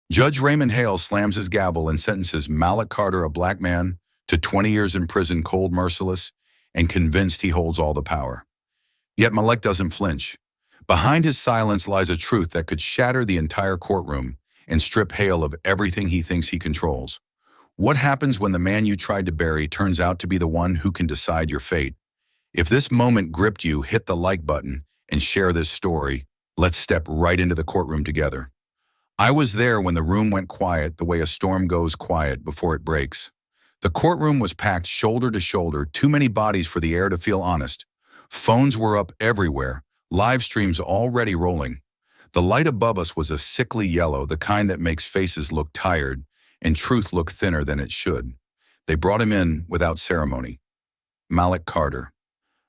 Judge Raymond Hale slams his gavel and sentences Malik Carter, a black man, to 20 years in prison, cold, merciless, and convinced he holds all the power. Yet Malik doesn't flinch. Behind his silence lies a truth that could shatter the entire courtroom and strip Hale of everything he thinks he controls. What happens when the man you tried to bury turns out to be the one who can decide your fate? If this moment gripped you, hit the like button and share this story. Let's step right into the courtroom together. I was there when the room went quiet the way a storm goes quiet before it breaks. The courtroom was packed shoulder to shoulder, too many bodies for the air to feel honest. Phones were up everywhere, live streams already rolling. The light above us was a sickly yellow, the kind that makes faces look tired and truth look thinner than it should. They brought him in without ceremony. Malik Carter.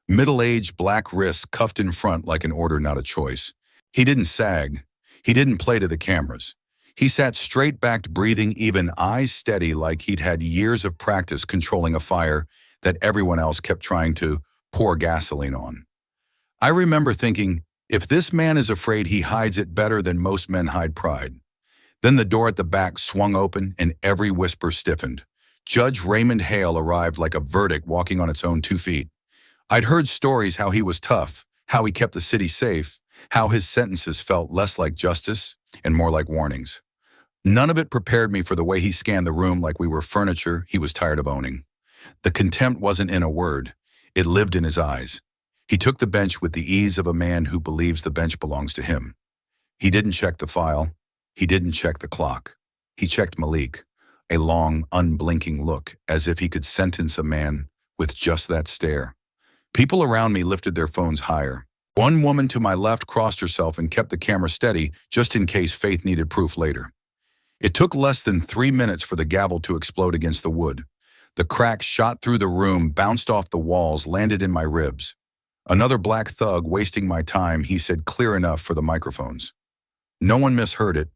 Middle-aged, black wrists cuffed in front like an order, not a choice. He didn't sag. He didn't play to the cameras. He sat straight-backed, breathing even, eyes steady like he'd had years of practice controlling a fire that everyone else kept trying to pour gasoline on. I remember thinking, if this man is afraid, he hides it better than most men hide pride. Then the door at the back swung open and every whisper stiffened. Judge Raymond Hale arrived like a verdict walking on its own 2 feet. I'd heard stories how he was tough, how he kept the city safe, how his sentences felt less like justice and more like warnings. None of it prepared me for the way he scanned the room like we were furniture he was tired of owning. The contempt wasn't in a word. It lived in his eyes. He took the bench with the ease of a man who believes the bench belongs to him. He didn't check the file. He didn't check the clock. He checked Malik, a long, unblinking look, as if he could sentence a man with just that stare. People around me lifted their phones higher. One woman to my left crossed herself and kept the camera steady just in case Faith needed proof later. It took less than 3 minutes for the gavel to explode against the wood. The crack shot through the room, bounced off the walls, landed in my ribs. Another black thug wasting my time, he said clear enough for the microphones. No one misheard it.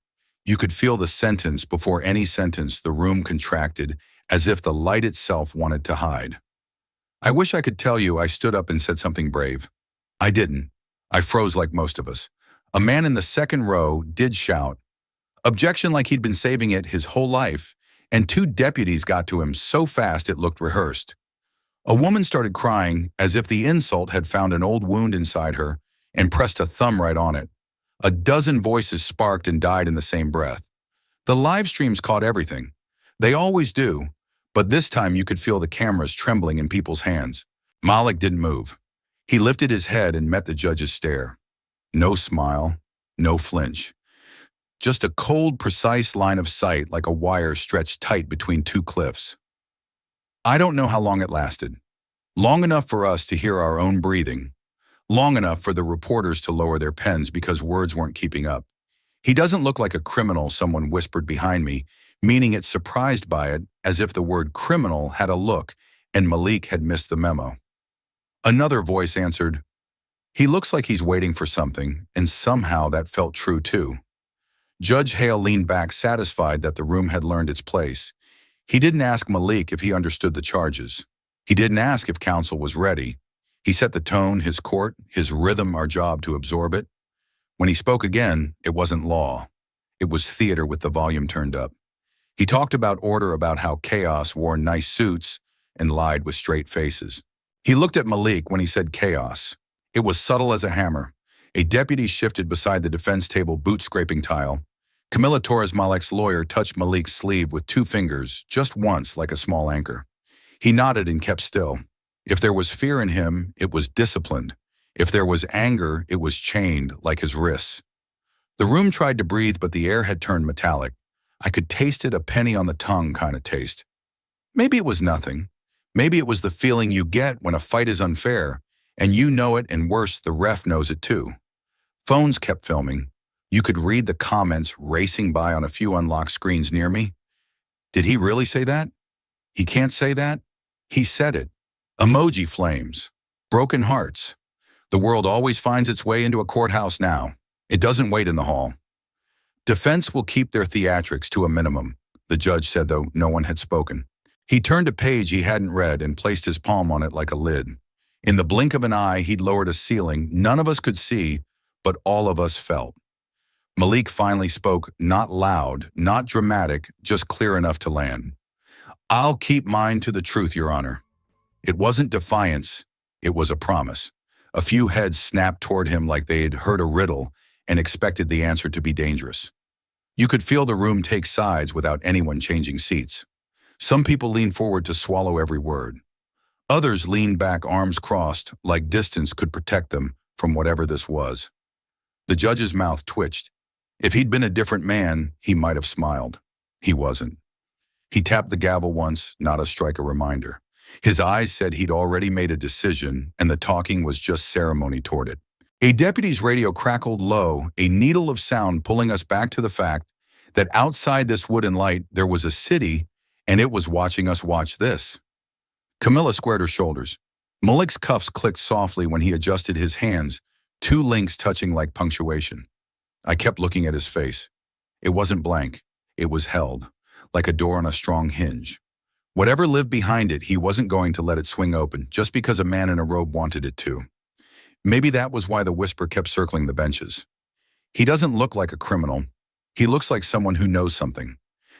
You could feel the sentence before any sentence. The room contracted as if the light itself wanted to hide. I wish I could tell you I stood up and said something brave. I didn't. I froze like most of us. A man in the second row did shout. Objection, like he'd been saving it his whole life, and 2 deputies got to him so fast it looked rehearsed. A woman started crying as if the insult had found an old wound inside her and pressed a thumb right on it. A dozen voices sparked and died in the same breath. The live streams caught everything. They always do, but this time you could feel the cameras trembling in people's hands. Malik didn't move. He lifted his head and met the judge's stare. No smile, no flinch. Just a cold, precise line of sight like a wire stretched tight between 2 cliffs. I don't know how long it lasted. Long enough for us to hear our own breathing. Long enough for the reporters to lower their pens because words weren't keeping up. He doesn't look like a criminal, someone whispered behind me, meaning it, surprised by it, as if the word criminal had a look and Malik had missed the memo. Another voice answered, he looks like he's waiting for something, and somehow that felt true too. Judge Hale leaned back, satisfied that the room had learned its place. He didn't ask Malik if he understood the charges. He didn't ask if counsel was ready. He set the tone, his court, his rhythm, our job to absorb it. When he spoke again, it wasn't law. It was theater with the volume turned up. He talked about order, about how chaos wore nice suits and lied with straight faces. He looked at Malik when he said chaos. It was subtle as a hammer. A deputy shifted beside the defense table, boot-scraping tile. Camilla Torres, Malik's lawyer, touched Malik's sleeve with 2 fingers, just once, like a small anchor. He nodded and kept still. If there was fear in him, it was disciplined. If there was anger, it was chained, like his wrists. The room tried to breathe, but the air had turned metallic. I could taste it, a penny on the tongue kind of taste. Maybe it was nothing. Maybe it was the feeling you get when a fight is unfair, and you know it, and worse, the ref knows it too. Phones kept filming. You could read the comments racing by on a few unlocked screens near me. Did he really say that? He can't say that? He said it. Emoji flames. Broken hearts. The world always finds its way into a courthouse now. It doesn't wait in the hall. Defense will keep their theatrics to a minimum, the judge said, though no one had spoken. He turned a page he hadn't read and placed his palm on it like a lid. In the blink of an eye, he'd lowered a ceiling none of us could see, but all of us felt. Malik finally spoke, not loud, not dramatic, just clear enough to land. "I'll keep mine to the truth, Your Honor." It wasn't defiance, it was a promise. A few heads snapped toward him like they'd heard a riddle and expected the answer to be dangerous. You could feel the room take sides without anyone changing seats. Some people leaned forward to swallow every word. Others leaned back, arms crossed, like distance could protect them from whatever this was. The judge's mouth twitched. If he'd been a different man, he might have smiled. He wasn't. He tapped the gavel once, not to strike a reminder. His eyes said he'd already made a decision, and the talking was just ceremony toward it. A deputy's radio crackled low, a needle of sound pulling us back to the fact that outside this wooden light there was a city, and it was watching us watch this. Camilla squared her shoulders. Malik's cuffs clicked softly when he adjusted his hands, two links touching like punctuation. I kept looking at his face. It wasn't blank. It was held, like a door on a strong hinge. Whatever lived behind it, he wasn't going to let it swing open just because a man in a robe wanted it to. Maybe that was why the whisper kept circling the benches. He doesn't look like a criminal. He looks like someone who knows something.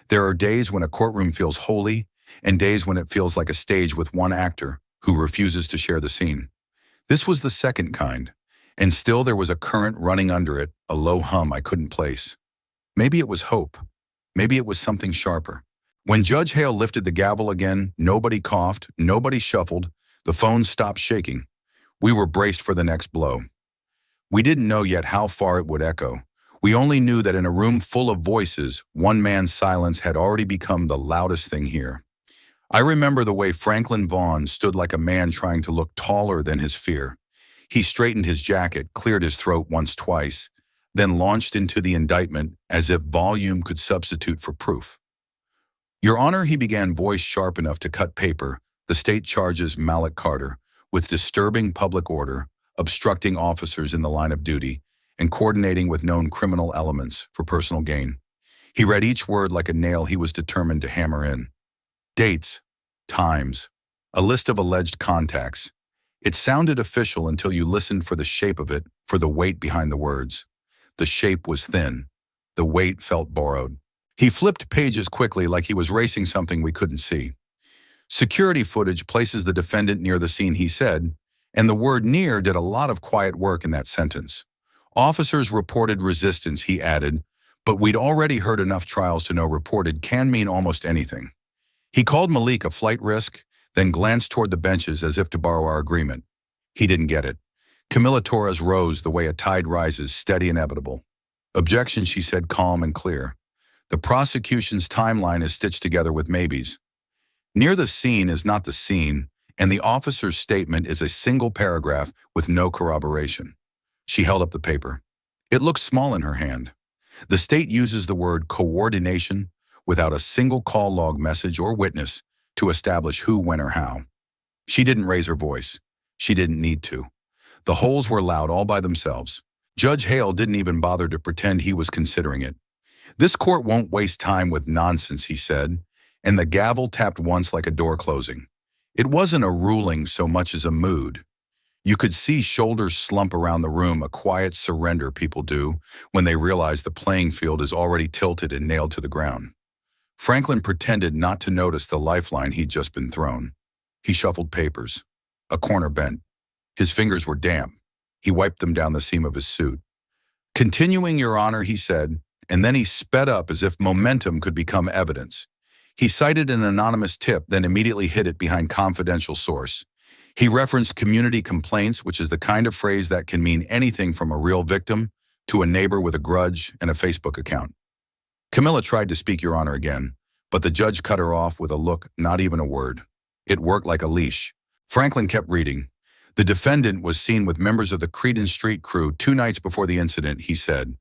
There are days when a courtroom feels holy, and days when it feels like a stage with one actor who refuses to share the scene. This was the second kind, and still there was a current running under it, a low hum I couldn't place. Maybe it was hope. Maybe it was something sharper. When Judge Hale lifted the gavel again, nobody coughed, nobody shuffled, the phone stopped shaking. We were braced for the next blow. We didn't know yet how far it would echo. We only knew that in a room full of voices, one man's silence had already become the loudest thing here. I remember the way Franklin Vaughn stood like a man trying to look taller than his fear. He straightened his jacket, cleared his throat once, twice, then launched into the indictment as if volume could substitute for proof. "Your Honor," he began, voice sharp enough to cut paper, "the state charges Malik Carter with disturbing public order, obstructing officers in the line of duty, and coordinating with known criminal elements for personal gain." He read each word like a nail he was determined to hammer in. Dates, times, a list of alleged contacts. It sounded official until you listened for the shape of it, for the weight behind the words. The shape was thin. The weight felt borrowed. He flipped pages quickly like he was racing something we couldn't see. Security footage places the defendant near the scene, he said, and the word near did a lot of quiet work in that sentence. Officers reported resistance, he added, but we'd already heard enough trials to know reported can mean almost anything. He called Malik a flight risk, then glanced toward the benches as if to borrow our agreement. He didn't get it. Camilla Torres rose the way a tide rises, steady, inevitable. "Objection," she said, calm and clear. "The prosecution's timeline is stitched together with maybes. Near the scene is not the scene, and the officer's statement is a single paragraph with no corroboration." She held up the paper. It looked small in her hand. "The state uses the word coordination without a single call log message or witness to establish who, when, or how." She didn't raise her voice. She didn't need to. The holes were loud all by themselves. Judge Hale didn't even bother to pretend he was considering it. "This court won't waste time with nonsense," he said, and the gavel tapped once like a door closing. It wasn't a ruling so much as a mood. You could see shoulders slump around the room, a quiet surrender people do when they realize the playing field is already tilted and nailed to the ground. Franklin pretended not to notice the lifeline he'd just been thrown. He shuffled papers. A corner bent. His fingers were damp. He wiped them down the seam of his suit. "Continuing, Your Honor," he said, and then he sped up as if momentum could become evidence. He cited an anonymous tip, then immediately hid it behind confidential source. He referenced community complaints, which is the kind of phrase that can mean anything from a real victim to a neighbor with a grudge and a Facebook account. Camilla tried to speak, Your Honor, again, but the judge cut her off with a look, not even a word. It worked like a leash. Franklin kept reading. "The defendant was seen with members of the Creedon Street crew 2 nights before the incident," he said.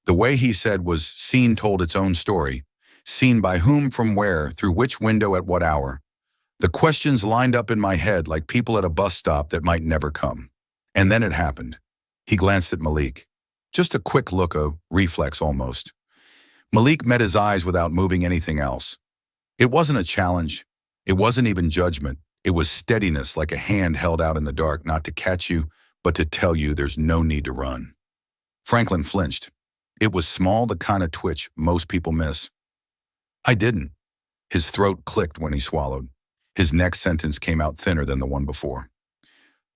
The way he said was "seen" told its own story. Seen by whom, from where, through which window, at what hour. The questions lined up in my head like people at a bus stop that might never come. And then it happened. He glanced at Malik. Just a quick look, a reflex almost. Malik met his eyes without moving anything else. It wasn't a challenge. It wasn't even judgment. It was steadiness, like a hand held out in the dark, not to catch you, but to tell you there's no need to run. Franklin flinched. It was small, the kind of twitch most people miss. I didn't. His throat clicked when he swallowed. His next sentence came out thinner than the one before.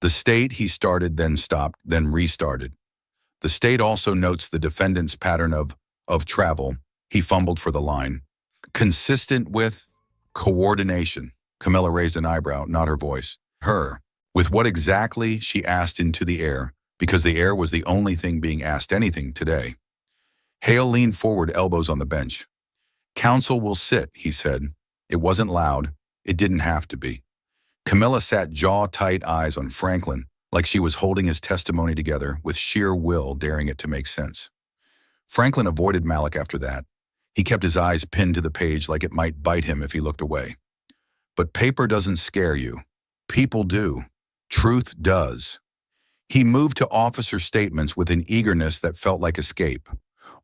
The state, he started, then stopped, then restarted. The state also notes the defendant's pattern of travel. He fumbled for the line. Consistent with coordination. Camilla raised an eyebrow, not her voice. Her. With what exactly, she asked into the air, because the air was the only thing being asked anything today. Hale leaned forward, elbows on the bench. Counsel will sit, he said. It wasn't loud. It didn't have to be. Camilla sat jaw-tight, eyes on Franklin, like she was holding his testimony together with sheer will, daring it to make sense. Franklin avoided Malik after that. He kept his eyes pinned to the page like it might bite him if he looked away. But paper doesn't scare you. People do. Truth does. He moved to officer statements with an eagerness that felt like escape.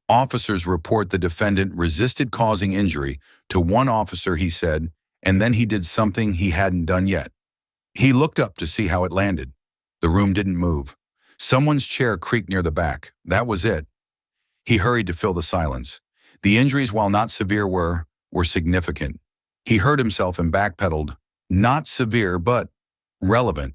Officers report the defendant resisted causing injury to one officer, he said, and then he did something he hadn't done yet. He looked up to see how it landed. The room didn't move. Someone's chair creaked near the back. That was it. He hurried to fill the silence. The injuries, while not severe, were significant. He hurt himself and backpedaled. Not severe, but relevant.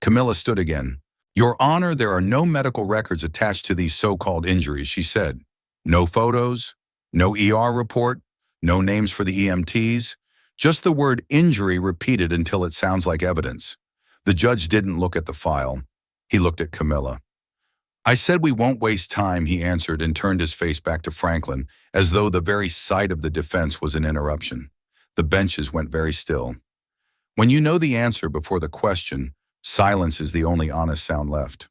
Camilla stood again. Your Honor, there are no medical records attached to these so-called injuries, she said. No photos, no ER report, no names for the EMTs, just the word injury repeated until it sounds like evidence. The judge didn't look at the file. He looked at Camilla. I said we won't waste time, he answered and turned his face back to Franklin, as though the very sight of the defense was an interruption. The benches went very still. When you know the answer before the question, silence is the only honest sound left.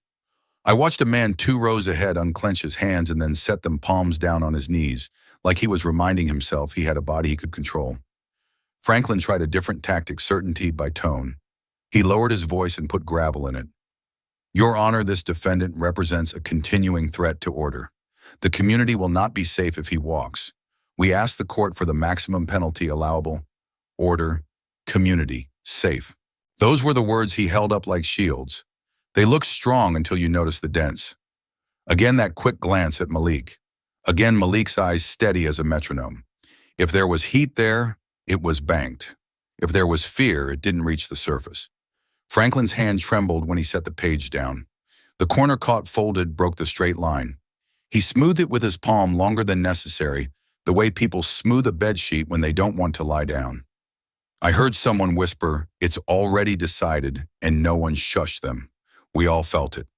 I watched a man 2 rows ahead unclench his hands and then set them palms down on his knees, like he was reminding himself he had a body he could control. Franklin tried a different tactic, certainty by tone. He lowered his voice and put gravel in it. Your Honor, this defendant represents a continuing threat to order. The community will not be safe if he walks. We ask the court for the maximum penalty allowable. Order, community, safe. Those were the words he held up like shields. They looked strong until you noticed the dents. Again, that quick glance at Malik. Again, Malik's eyes steady as a metronome. If there was heat there, it was banked. If there was fear, it didn't reach the surface. Franklin's hand trembled when he set the page down. The corner caught folded, broke the straight line. He smoothed it with his palm longer than necessary, the way people smooth a bedsheet when they don't want to lie down. I heard someone whisper, it's already decided, and no one shushed them. We all felt it.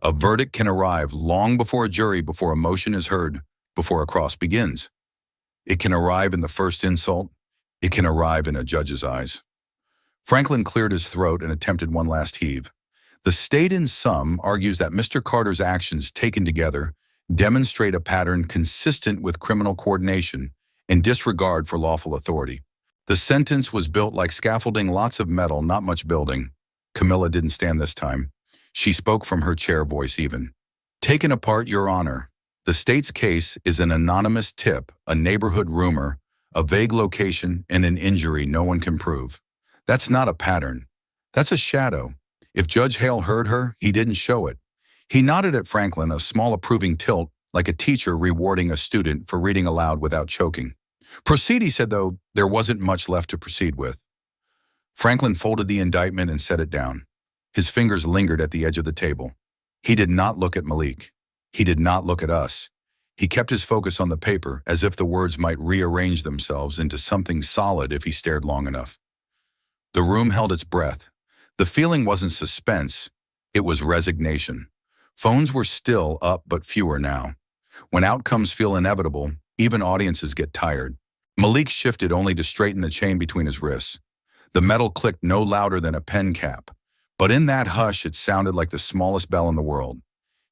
A verdict can arrive long before a jury, before a motion is heard, before a cross begins. It can arrive in the first insult. It can arrive in a judge's eyes. Franklin cleared his throat and attempted one last heave. The state in sum argues that Mr. Carter's actions taken together demonstrate a pattern consistent with criminal coordination and disregard for lawful authority. The sentence was built like scaffolding, lots of metal, not much building. Camilla didn't stand this time. She spoke from her chair, voice even. Taken apart, Your Honor, the state's case is an anonymous tip, a neighborhood rumor, a vague location, and an injury no one can prove. That's not a pattern. That's a shadow. If Judge Hale heard her, he didn't show it. He nodded at Franklin, a small approving tilt, like a teacher rewarding a student for reading aloud without choking. Proceed, he said, though there wasn't much left to proceed with. Franklin folded the indictment and set it down. His fingers lingered at the edge of the table. He did not look at Malik. He did not look at us. He kept his focus on the paper, as if the words might rearrange themselves into something solid if he stared long enough. The room held its breath. The feeling wasn't suspense. It was resignation. Phones were still up, but fewer now. When outcomes feel inevitable, even audiences get tired. Malik shifted only to straighten the chain between his wrists. The metal clicked no louder than a pen cap. But in that hush, it sounded like the smallest bell in the world.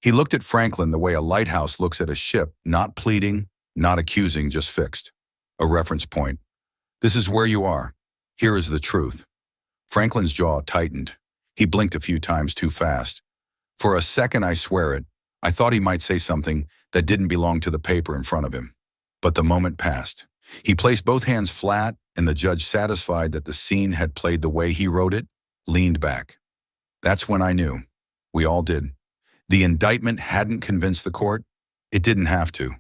He looked at Franklin the way a lighthouse looks at a ship, not pleading, not accusing, just fixed. A reference point. This is where you are. Here is the truth. Franklin's jaw tightened. He blinked a few times too fast. For a second, I swear it, I thought he might say something that didn't belong to the paper in front of him. But the moment passed. He placed both hands flat, and the judge, satisfied that the scene had played the way he wrote it, leaned back. That's when I knew. We all did. The indictment hadn't convinced the court. It didn't have to.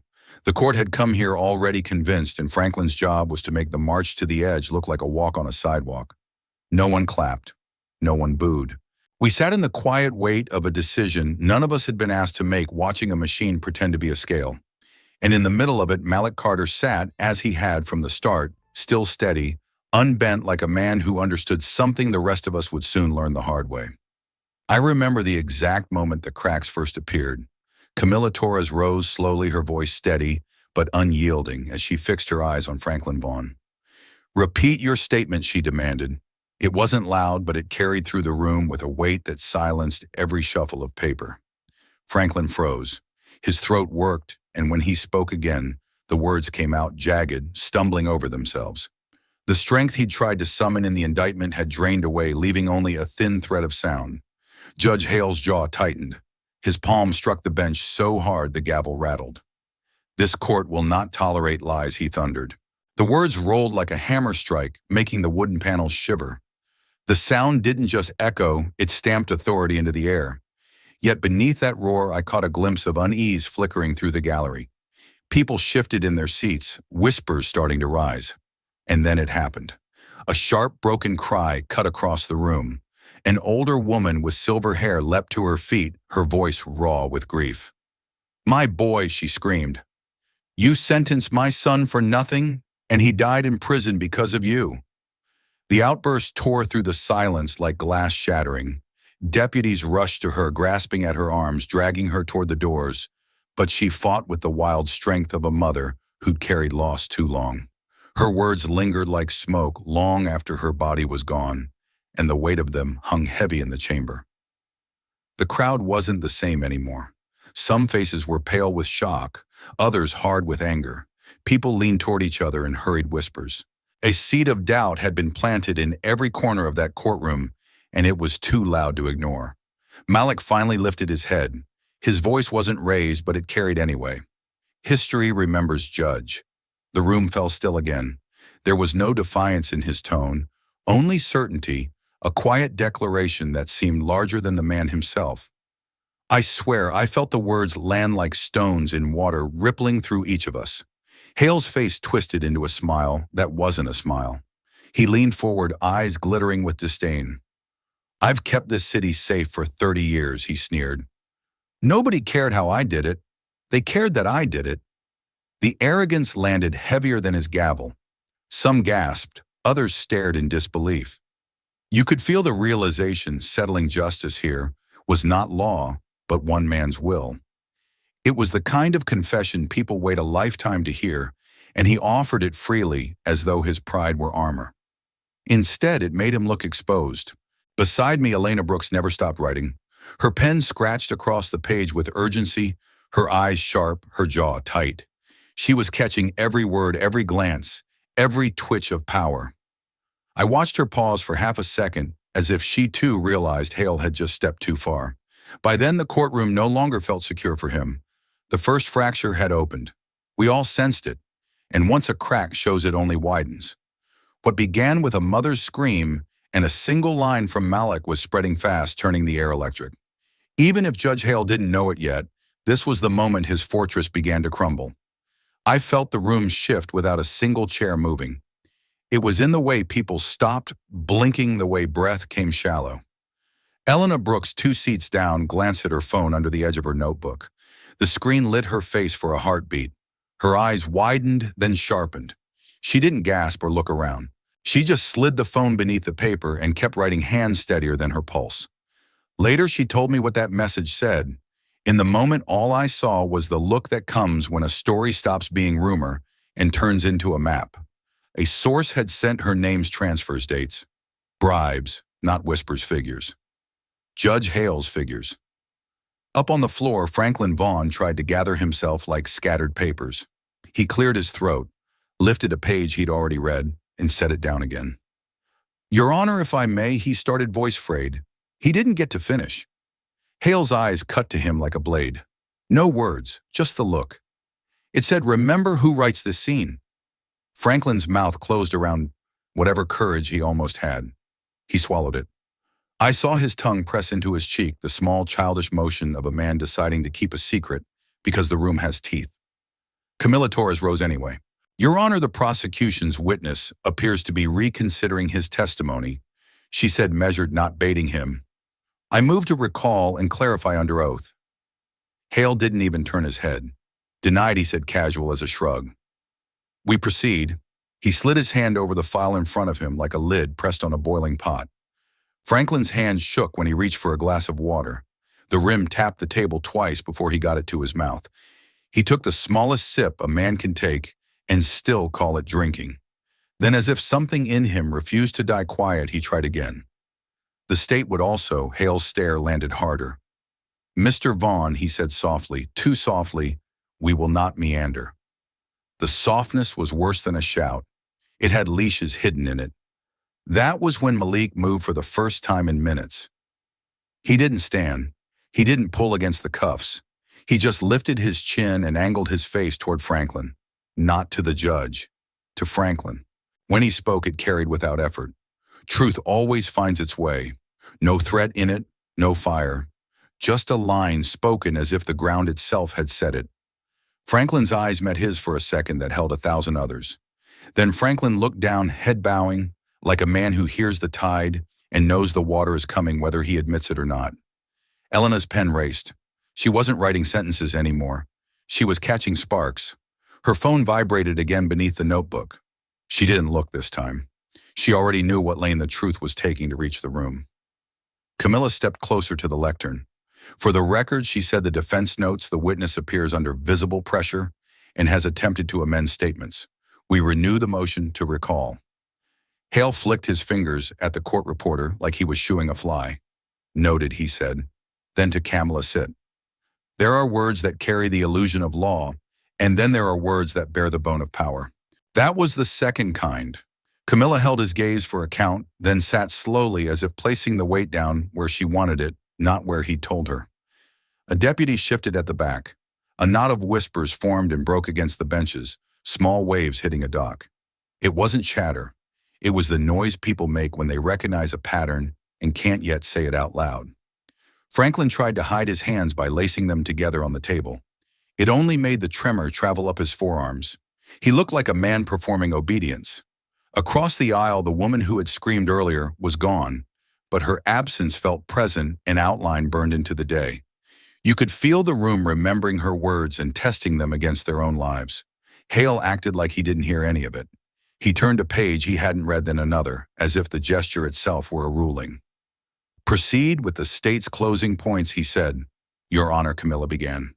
The court had come here already convinced, and Franklin's job was to make the march to the edge look like a walk on a sidewalk. No one clapped. No one booed. We sat in the quiet weight of a decision none of us had been asked to make, watching a machine pretend to be a scale. And in the middle of it, Malik Carter sat, as he had from the start, still steady, unbent, like a man who understood something the rest of us would soon learn the hard way. I remember the exact moment the cracks first appeared. Camilla Torres rose slowly, her voice steady but unyielding, as she fixed her eyes on Franklin Vaughn. "Repeat your statement," she demanded. It wasn't loud, but it carried through the room with a weight that silenced every shuffle of paper. Franklin froze. His throat worked, and when he spoke again, the words came out jagged, stumbling over themselves. The strength he'd tried to summon in the indictment had drained away, leaving only a thin thread of sound. Judge Hale's jaw tightened. His palm struck the bench so hard the gavel rattled. "This court will not tolerate lies," he thundered. The words rolled like a hammer strike, making the wooden panels shiver. The sound didn't just echo, it stamped authority into the air. Yet beneath that roar, I caught a glimpse of unease flickering through the gallery. People shifted in their seats, whispers starting to rise. And then it happened. A sharp, broken cry cut across the room. An older woman with silver hair leapt to her feet, her voice raw with grief. "My boy," she screamed. "You sentenced my son for nothing, and he died in prison because of you." The outburst tore through the silence like glass shattering. Deputies rushed to her, grasping at her arms, dragging her toward the doors, but she fought with the wild strength of a mother who'd carried loss too long. Her words lingered like smoke long after her body was gone, and the weight of them hung heavy in the chamber. The crowd wasn't the same anymore. Some faces were pale with shock, others hard with anger. People leaned toward each other in hurried whispers. A seed of doubt had been planted in every corner of that courtroom, and it was too loud to ignore. Malik finally lifted his head. His voice wasn't raised, but it carried anyway. "History remembers Judge." The room fell still again. There was no defiance in his tone, only certainty, a quiet declaration that seemed larger than the man himself. I swear, I felt the words land like stones in water, rippling through each of us. Hale's face twisted into a smile that wasn't a smile. He leaned forward, eyes glittering with disdain. "I've kept this city safe for 30 years, he sneered. "Nobody cared how I did it. They cared that I did it." The arrogance landed heavier than his gavel. Some gasped, others stared in disbelief. You could feel the realization settling justice here was not law, but one man's will. It was the kind of confession people wait a lifetime to hear, and he offered it freely as though his pride were armor. Instead, it made him look exposed. Beside me, Elena Brooks never stopped writing. Her pen scratched across the page with urgency, her eyes sharp, her jaw tight. She was catching every word, every glance, every twitch of power. I watched her pause for half a second, as if she too realized Hale had just stepped too far. By then, the courtroom no longer felt secure for him. The first fracture had opened. We all sensed it, and once a crack shows, it only widens. What began with a mother's scream and a single line from Malik was spreading fast, turning the air electric. Even if Judge Hale didn't know it yet, this was the moment his fortress began to crumble. I felt the room shift without a single chair moving. It was in the way people stopped, blinking, the way breath came shallow. Elena Brooks, 2 seats down, glanced at her phone under the edge of her notebook. The screen lit her face for a heartbeat. Her eyes widened, then sharpened. She didn't gasp or look around. She just slid the phone beneath the paper and kept writing, hands steadier than her pulse. Later, she told me what that message said. In the moment, all I saw was the look that comes when a story stops being rumor and turns into a map. A source had sent her name's transfers dates. Bribes, not Whisper's figures. Judge Hale's figures. Up on the floor, Franklin Vaughn tried to gather himself like scattered papers. He cleared his throat, lifted a page he'd already read, and set it down again. "Your Honor, if I may," he started, voice frayed. He didn't get to finish. Hale's eyes cut to him like a blade. No words, just the look. It said, "Remember who writes this scene." Franklin's mouth closed around whatever courage he almost had. He swallowed it. I saw his tongue press into his cheek, the small, childish motion of a man deciding to keep a secret because the room has teeth. Camilla Torres rose anyway. Your Honor, the prosecution's witness appears to be reconsidering his testimony, she said, measured, not baiting him. I move to recall and clarify under oath. Hale didn't even turn his head. Denied, he said, casual as a shrug. We proceed. He slid his hand over the file in front of him like a lid pressed on a boiling pot. Franklin's hand shook when he reached for a glass of water. The rim tapped the table twice before he got it to his mouth. He took the smallest sip a man can take and still call it drinking. Then, as if something in him refused to die quiet, he tried again. The state would also. Hale's stare landed harder. Mr. Vaughn, he said softly, too softly, we will not meander. The softness was worse than a shout. It had leashes hidden in it. That was when Malik moved for the first time in minutes. He didn't stand. He didn't pull against the cuffs. He just lifted his chin and angled his face toward Franklin. Not to the judge, to Franklin. When he spoke, it carried without effort. Truth always finds its way. No threat in it, no fire. Just a line spoken as if the ground itself had said it. Franklin's eyes met his for a second that held 1,000 others. Then Franklin looked down, head bowing, like a man who hears the tide and knows the water is coming whether he admits it or not. Elena's pen raced. She wasn't writing sentences anymore. She was catching sparks. Her phone vibrated again beneath the notebook. She didn't look this time. She already knew what lane the truth was taking to reach the room. Camilla stepped closer to the lectern. For the record, she said, the defense notes the witness appears under visible pressure and has attempted to amend statements. We renew the motion to recall. Hale flicked his fingers at the court reporter like he was shooing a fly. Noted, he said. Then to Camilla, sit. There are words that carry the illusion of law, and then there are words that bear the bone of power. That was the second kind. Camilla held his gaze for a count, then sat slowly as if placing the weight down where she wanted it, not where he'd told her. A deputy shifted at the back. A knot of whispers formed and broke against the benches, small waves hitting a dock. It wasn't chatter. It was the noise people make when they recognize a pattern and can't yet say it out loud. Franklin tried to hide his hands by lacing them together on the table. It only made the tremor travel up his forearms. He looked like a man performing obedience. Across the aisle, the woman who had screamed earlier was gone, but her absence felt present and outline burned into the day. You could feel the room remembering her words and testing them against their own lives. Hale acted like he didn't hear any of it. He turned a page he hadn't read, then another, as if the gesture itself were a ruling. Proceed with the state's closing points, he said. Your Honor, Camilla began.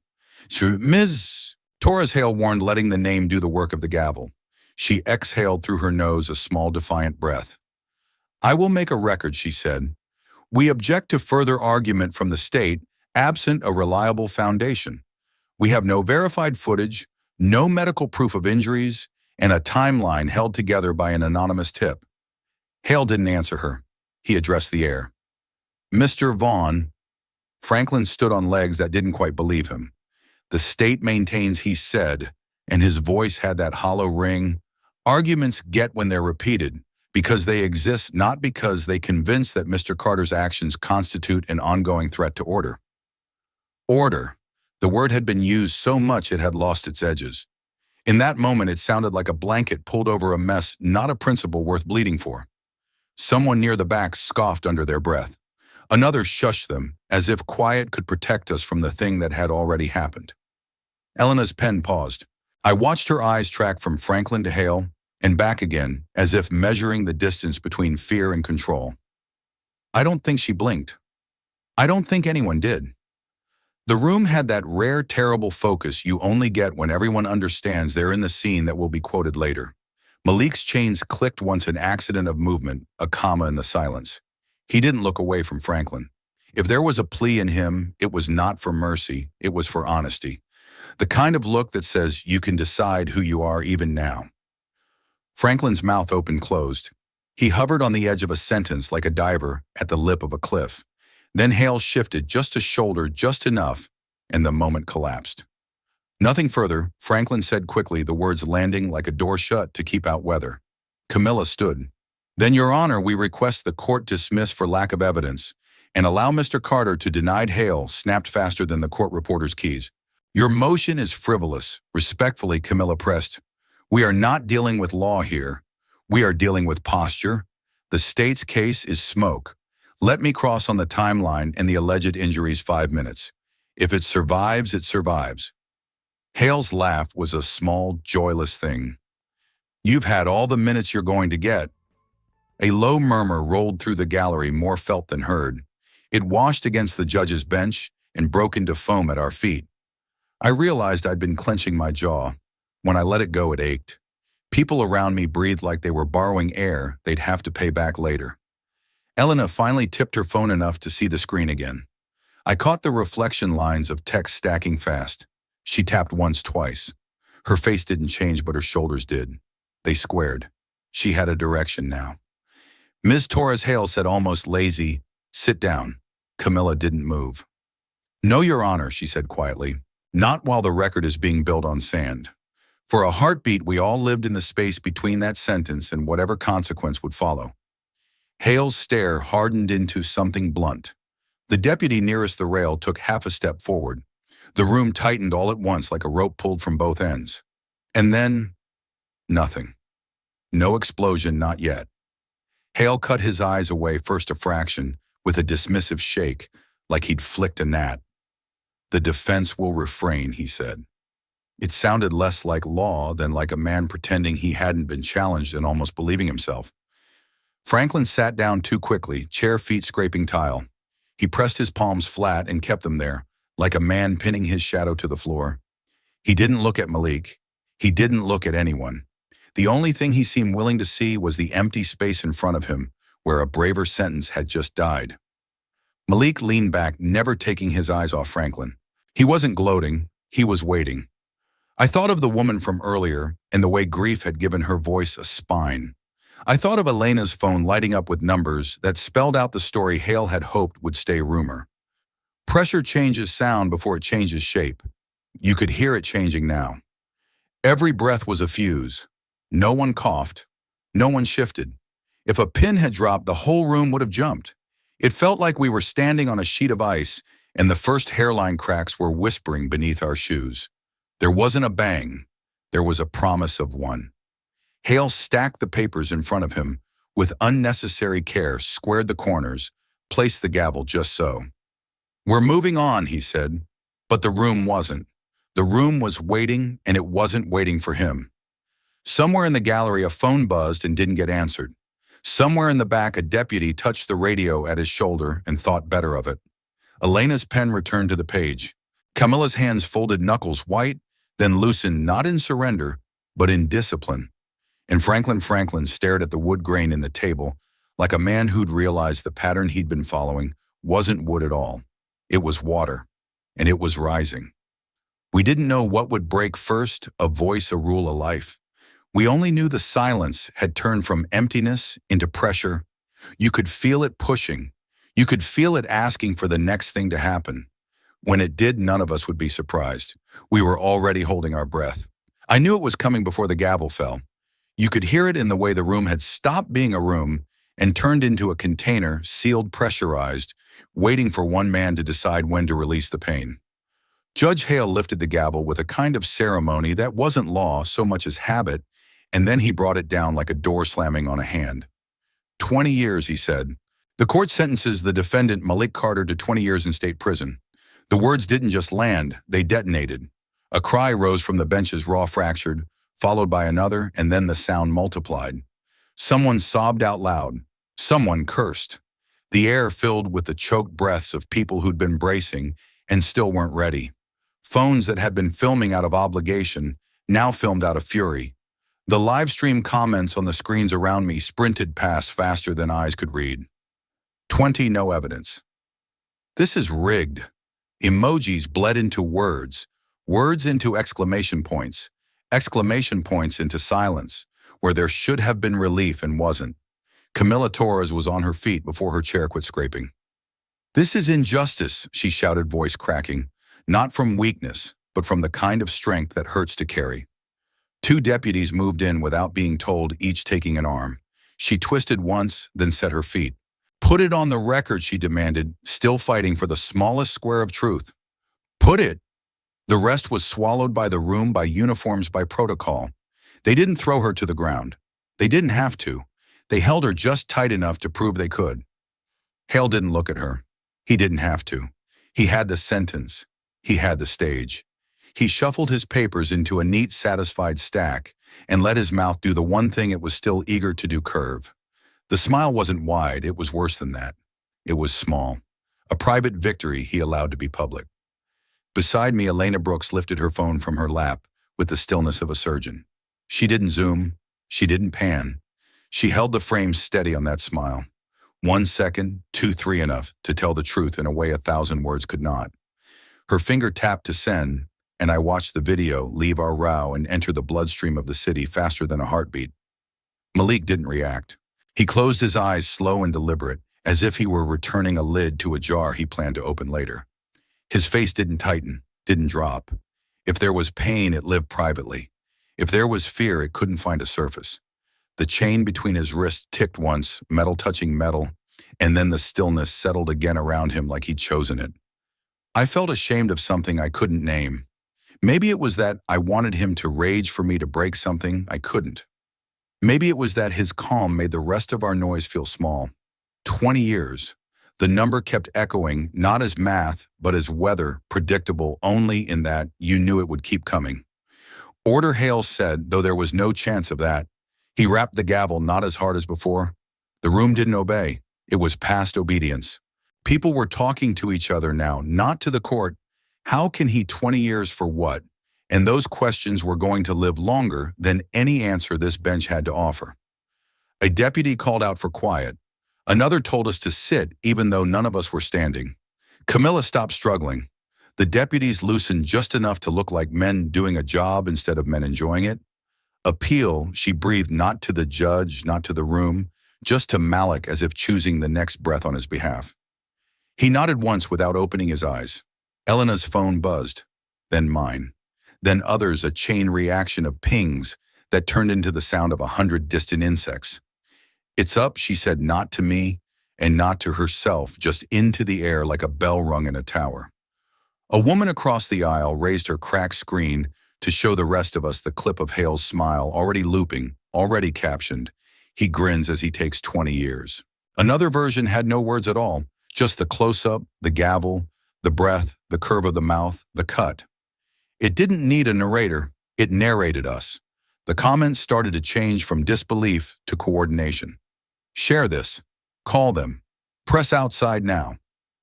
Ms. Torres, Hale warned, letting the name do the work of the gavel. She exhaled through her nose a small defiant breath. I will make a record, she said. We object to further argument from the state, absent a reliable foundation. We have no verified footage, no medical proof of injuries, and a timeline held together by an anonymous tip. Hale didn't answer her. He addressed the air. Mr. Vaughn. Franklin stood on legs that didn't quite believe him. The state maintains, he said, and his voice had that hollow ring. Arguments get when they're repeated, because they exist, not because they convince that Mr. Carter's actions constitute an ongoing threat to order. Order. The word had been used so much it had lost its edges. In that moment, it sounded like a blanket pulled over a mess, not a principle worth bleeding for. Someone near the back scoffed under their breath. Another shushed them, as if quiet could protect us from the thing that had already happened. Elena's pen paused. I watched her eyes track from Franklin to Hale and back again, as if measuring the distance between fear and control. I don't think she blinked. I don't think anyone did. The room had that rare, terrible focus you only get when everyone understands they're in the scene that will be quoted later. Malik's chains clicked once, an accident of movement, a comma in the silence. He didn't look away from Franklin. If there was a plea in him, it was not for mercy, it was for honesty. The kind of look that says you can decide who you are even now. Franklin's mouth open-closed. He hovered on the edge of a sentence like a diver at the lip of a cliff. Then Hale shifted just a shoulder, just enough, and the moment collapsed. Nothing further, Franklin said quickly, the words landing like a door shut to keep out weather. Camilla stood. Then, Your Honor, we request the court dismiss for lack of evidence and allow Mr. Carter to deny. Hale snapped faster than the court reporter's keys. Your motion is frivolous, respectfully, Camilla pressed. We are not dealing with law here. We are dealing with posture. The state's case is smoke. Let me cross on the timeline and the alleged injuries 5 minutes. If it survives, it survives. Hale's laugh was a small, joyless thing. You've had all the minutes you're going to get. A low murmur rolled through the gallery, more felt than heard. It washed against the judge's bench and broke into foam at our feet. I realized I'd been clenching my jaw. When I let it go, it ached. People around me breathed like they were borrowing air they'd have to pay back later. Elena finally tipped her phone enough to see the screen again. I caught the reflection lines of text stacking fast. She tapped once, twice. Her face didn't change, but her shoulders did. They squared. She had a direction now. Ms. Torres Hale said, almost lazy, "Sit down." Camilla didn't move. "No, Your Honor," she said quietly. "Not while the record is being built on sand." For a heartbeat, we all lived in the space between that sentence and whatever consequence would follow. Hale's stare hardened into something blunt. The deputy nearest the rail took half a step forward. The room tightened all at once like a rope pulled from both ends. And then, nothing. No explosion, not yet. Hale cut his eyes away first a fraction, with a dismissive shake, like he'd flicked a gnat. "The defense will refrain," he said. It sounded less like law than like a man pretending he hadn't been challenged and almost believing himself. Franklin sat down too quickly, chair feet scraping tile. He pressed his palms flat and kept them there, like a man pinning his shadow to the floor. He didn't look at Malik. He didn't look at anyone. The only thing he seemed willing to see was the empty space in front of him, where a braver sentence had just died. Malik leaned back, never taking his eyes off Franklin. He wasn't gloating. He was waiting. I thought of the woman from earlier and the way grief had given her voice a spine. I thought of Elena's phone lighting up with numbers that spelled out the story Hale had hoped would stay rumor. Pressure changes sound before it changes shape. You could hear it changing now. Every breath was a fuse. No one coughed. No one shifted. If a pin had dropped, the whole room would have jumped. It felt like we were standing on a sheet of ice and the first hairline cracks were whispering beneath our shoes. There wasn't a bang. There was a promise of one. Hale stacked the papers in front of him, with unnecessary care, squared the corners, placed the gavel just so. "We're moving on," he said. But the room wasn't. The room was waiting, and it wasn't waiting for him. Somewhere in the gallery, a phone buzzed and didn't get answered. Somewhere in the back, a deputy touched the radio at his shoulder and thought better of it. Elena's pen returned to the page. Camilla's hands folded, knuckles white, then loosened, not in surrender, but in discipline. And Franklin stared at the wood grain in the table, like a man who'd realized the pattern he'd been following wasn't wood at all. It was water, and it was rising. We didn't know what would break first, a voice, a rule, a life. We only knew the silence had turned from emptiness into pressure. You could feel it pushing. You could feel it asking for the next thing to happen. When it did, none of us would be surprised. We were already holding our breath. I knew it was coming before the gavel fell. You could hear it in the way the room had stopped being a room and turned into a container, sealed, pressurized, waiting for one man to decide when to release the pain. Judge Hale lifted the gavel with a kind of ceremony that wasn't law so much as habit, and then he brought it down like a door slamming on a hand. 20 years, he said. The court sentences the defendant Malik Carter to 20 years in state prison. The words didn't just land, they detonated. A cry rose from the benches, raw, fractured, followed by another, and then the sound multiplied. Someone sobbed out loud. Someone cursed. The air filled with the choked breaths of people who'd been bracing and still weren't ready. Phones that had been filming out of obligation now filmed out of fury. The live stream comments on the screens around me sprinted past faster than eyes could read. 20, no evidence. This is rigged. Emojis bled into words, words into exclamation points into silence, where there should have been relief and wasn't. Camilla Torres was on her feet before her chair quit scraping. "This is injustice," she shouted, voice cracking, not from weakness, but from the kind of strength that hurts to carry. 2 deputies moved in without being told, each taking an arm. She twisted once, then set her feet. "Put it on the record," she demanded, still fighting for the smallest square of truth. "Put it." The rest was swallowed by the room, by uniforms, by protocol. They didn't throw her to the ground. They didn't have to. They held her just tight enough to prove they could. Hale didn't look at her. He didn't have to. He had the sentence. He had the stage. He shuffled his papers into a neat, satisfied stack and let his mouth do the one thing it was still eager to do: curve. The smile wasn't wide, it was worse than that. It was small. A private victory he allowed to be public. Beside me, Elena Brooks lifted her phone from her lap with the stillness of a surgeon. She didn't zoom. She didn't pan. She held the frame steady on that smile. 1 second, 2, 3 enough to tell the truth in a way 1,000 words could not. Her finger tapped to send, and I watched the video leave our row and enter the bloodstream of the city faster than a heartbeat. Malik didn't react. He closed his eyes, slow and deliberate, as if he were returning a lid to a jar he planned to open later. His face didn't tighten, didn't drop. If there was pain, it lived privately. If there was fear, it couldn't find a surface. The chain between his wrists ticked once, metal touching metal, and then the stillness settled again around him like he'd chosen it. I felt ashamed of something I couldn't name. Maybe it was that I wanted him to rage for me to break something I couldn't. Maybe it was that his calm made the rest of our noise feel small. 20 years. The number kept echoing, not as math, but as weather, predictable only in that you knew it would keep coming. Order, Hale said, though there was no chance of that. He rapped the gavel not as hard as before. The room didn't obey. It was past obedience. People were talking to each other now, not to the court. How can he 20 years for what? And those questions were going to live longer than any answer this bench had to offer. A deputy called out for quiet. Another told us to sit even though none of us were standing. Camilla stopped struggling. The deputies loosened just enough to look like men doing a job instead of men enjoying it. Appeal, she breathed, not to the judge, not to the room, just to Malik, as if choosing the next breath on his behalf. He nodded once without opening his eyes. Elena's phone buzzed, then mine, then others, a chain reaction of pings that turned into the sound of 100 distant insects. "It's up," she said, not to me and not to herself, just into the air like a bell rung in a tower. A woman across the aisle raised her cracked screen to show the rest of us the clip of Hale's smile, already looping, already captioned. He grins as he takes 20 years. Another version had no words at all, just the close-up, the gavel, the breath, the curve of the mouth, the cut. It didn't need a narrator, it narrated us. The comments started to change from disbelief to coordination. Share this. Call them. Press outside now.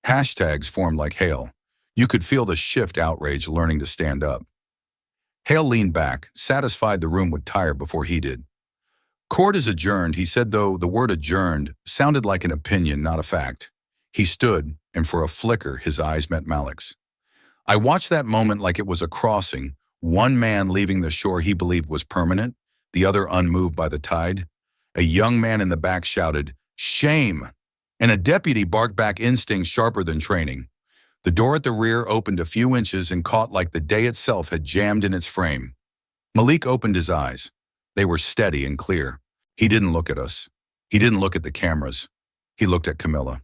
Hashtags formed like Hale. You could feel the shift, outrage learning to stand up. Hale leaned back, satisfied the room would tire before he did. "Court is adjourned," he said, though the word adjourned sounded like an opinion, not a fact. He stood, and for a flicker, his eyes met Malik's. I watched that moment like it was a crossing, one man leaving the shore he believed was permanent, the other unmoved by the tide. A young man in the back shouted, "Shame!" and a deputy barked back, instinct sharper than training. The door at the rear opened a few inches and caught like the day itself had jammed in its frame. Malik opened his eyes. They were steady and clear. He didn't look at us. He didn't look at the cameras. He looked at Camilla.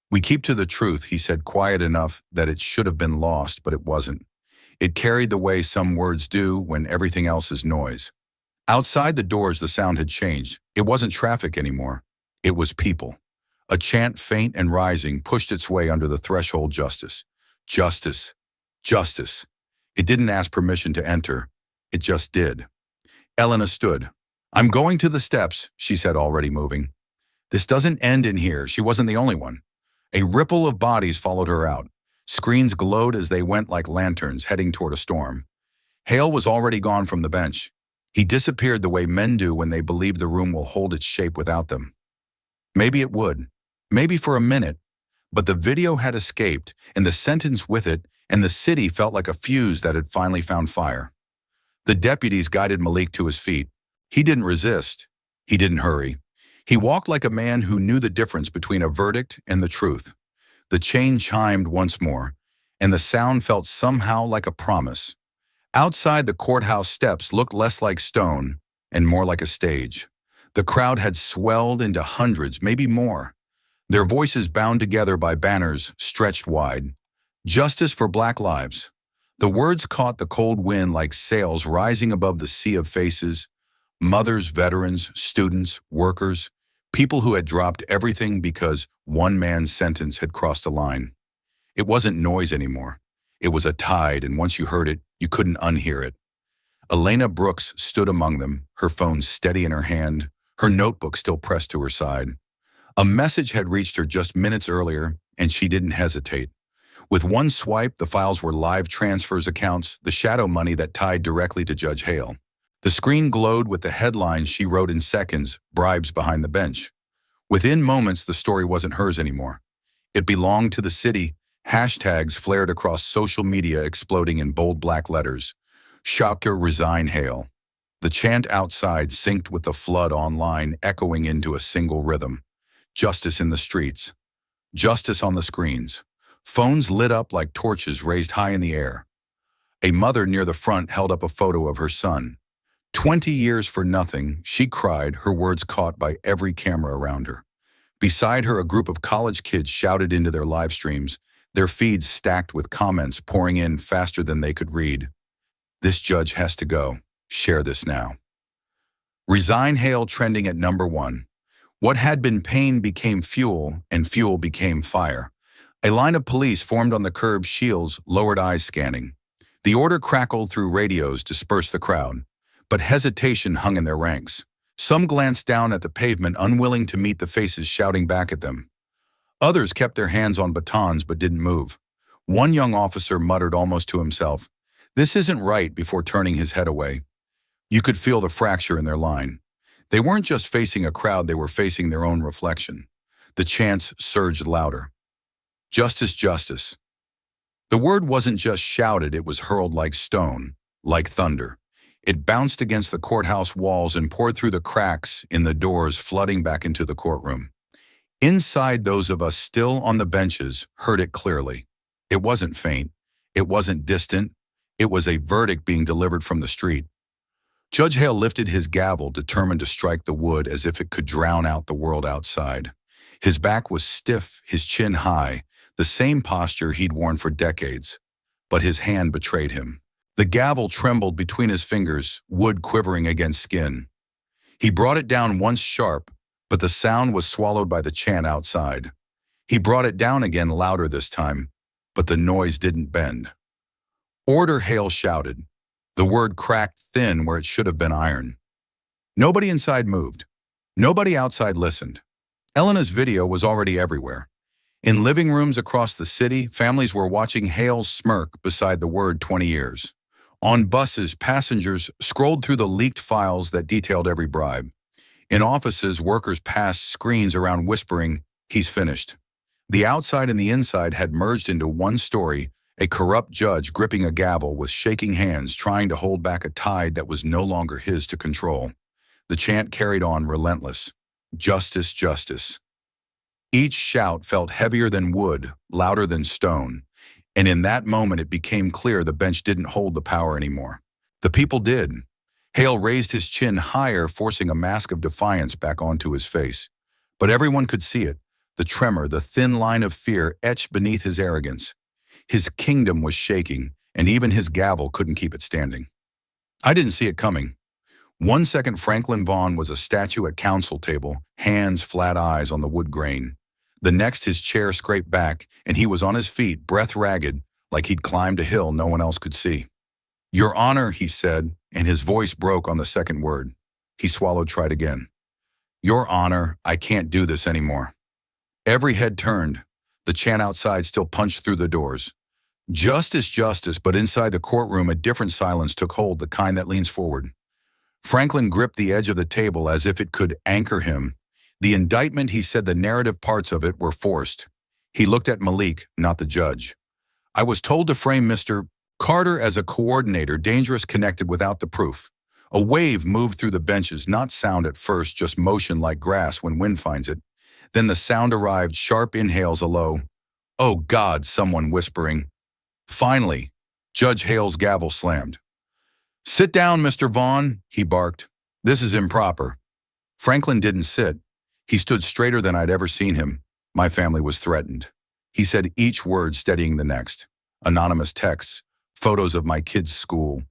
"We keep to the truth," he said, quiet enough that it should have been lost, but it wasn't. It carried the way some words do when everything else is noise. Outside the doors, the sound had changed. It wasn't traffic anymore. It was people. A chant, faint and rising, pushed its way under the threshold. Justice. Justice. Justice. It didn't ask permission to enter. It just did. Elena stood. "I'm going to the steps," she said, already moving. "This doesn't end in here." She wasn't the only one. A ripple of bodies followed her out. Screens glowed as they went like lanterns heading toward a storm. Hale was already gone from the bench. He disappeared the way men do when they believe the room will hold its shape without them. Maybe it would. Maybe for a minute. But the video had escaped, and the sentence with it, and the city felt like a fuse that had finally found fire. The deputies guided Malik to his feet. He didn't resist. He didn't hurry. He walked like a man who knew the difference between a verdict and the truth. The chain chimed once more, and the sound felt somehow like a promise. Outside, the courthouse steps looked less like stone and more like a stage. The crowd had swelled into hundreds, maybe more. Their voices bound together by banners stretched wide. Justice for Black lives. The words caught the cold wind like sails rising above the sea of faces, mothers, veterans, students, workers, people who had dropped everything because one man's sentence had crossed a line. It wasn't noise anymore. It was a tide, and once you heard it, you couldn't unhear it. Elena Brooks stood among them, her phone steady in her hand, her notebook still pressed to her side. A message had reached her just minutes earlier, and she didn't hesitate. With one swipe, the files were live transfers accounts, the shadow money that tied directly to Judge Hale. The screen glowed with the headlines she wrote in seconds, bribes behind the bench. Within moments, the story wasn't hers anymore. It belonged to the city. Hashtags flared across social media, exploding in bold black letters. Shocker, resign Hale. The chant outside synced with the flood online, echoing into a single rhythm. Justice in the streets. Justice on the screens. Phones lit up like torches raised high in the air. A mother near the front held up a photo of her son. 20 years for nothing, she cried, her words caught by every camera around her. Beside her, a group of college kids shouted into their live streams, their feeds stacked with comments pouring in faster than they could read. This judge has to go. Share this now. Resign Hale trending at #1. What had been pain became fuel, and fuel became fire. A line of police formed on the curb, shields, lowered eyes scanning. The order crackled through radios, dispersed the crowd. But hesitation hung in their ranks. Some glanced down at the pavement, unwilling to meet the faces shouting back at them. Others kept their hands on batons but didn't move. One young officer muttered almost to himself, "This isn't right," before turning his head away. You could feel the fracture in their line. They weren't just facing a crowd, they were facing their own reflection. The chants surged louder. Justice, justice. The word wasn't just shouted, it was hurled like stone, like thunder. It bounced against the courthouse walls and poured through the cracks in the doors, flooding back into the courtroom. Inside, those of us still on the benches heard it clearly. It wasn't faint. It wasn't distant. It was a verdict being delivered from the street. Judge Hale lifted his gavel, determined to strike the wood as if it could drown out the world outside. His back was stiff, his chin high, the same posture he'd worn for decades. But his hand betrayed him. The gavel trembled between his fingers, wood quivering against skin. He brought it down once sharp, but the sound was swallowed by the chant outside. He brought it down again, louder this time, but the noise didn't bend. Order, Hale shouted. The word cracked thin where it should have been iron. Nobody inside moved. Nobody outside listened. Elena's video was already everywhere. In living rooms across the city, families were watching Hale's smirk beside the word 20 years. On buses, passengers scrolled through the leaked files that detailed every bribe. In offices, workers passed screens around whispering, "He's finished." The outside and the inside had merged into one story, a corrupt judge gripping a gavel with shaking hands, trying to hold back a tide that was no longer his to control. The chant carried on, relentless. Justice, justice. Each shout felt heavier than wood, louder than stone. And in that moment, it became clear the bench didn't hold the power anymore. The people did. Hale raised his chin higher, forcing a mask of defiance back onto his face. But everyone could see it, the tremor, the thin line of fear etched beneath his arrogance. His kingdom was shaking, and even his gavel couldn't keep it standing. I didn't see it coming. 1 second, Franklin Vaughn was a statue at council table, hands, flat eyes on the wood grain. The next, his chair scraped back, and he was on his feet, breath ragged, like he'd climbed a hill no one else could see. "Your Honor," he said, and his voice broke on the second word. He swallowed, tried again. "Your Honor, I can't do this anymore." Every head turned. The chant outside still punched through the doors. Justice, justice, but inside the courtroom a different silence took hold, the kind that leans forward. Franklin gripped the edge of the table as if it could anchor him. The indictment, he said, the narrative parts of it were forced. He looked at Malik, not the judge. "I was told to frame Mr. Carter as a coordinator, dangerous, connected without the proof." A wave moved through the benches, not sound at first, just motion like grass when wind finds it. Then the sound arrived, sharp inhales, a low, "Oh God," someone whispering. Finally, Judge Hale's gavel slammed. "Sit down, Mr. Vaughn," he barked. "This is improper." Franklin didn't sit. He stood straighter than I'd ever seen him. "My family was threatened." He said each word, steadying the next. Anonymous texts, photos of my kids' school,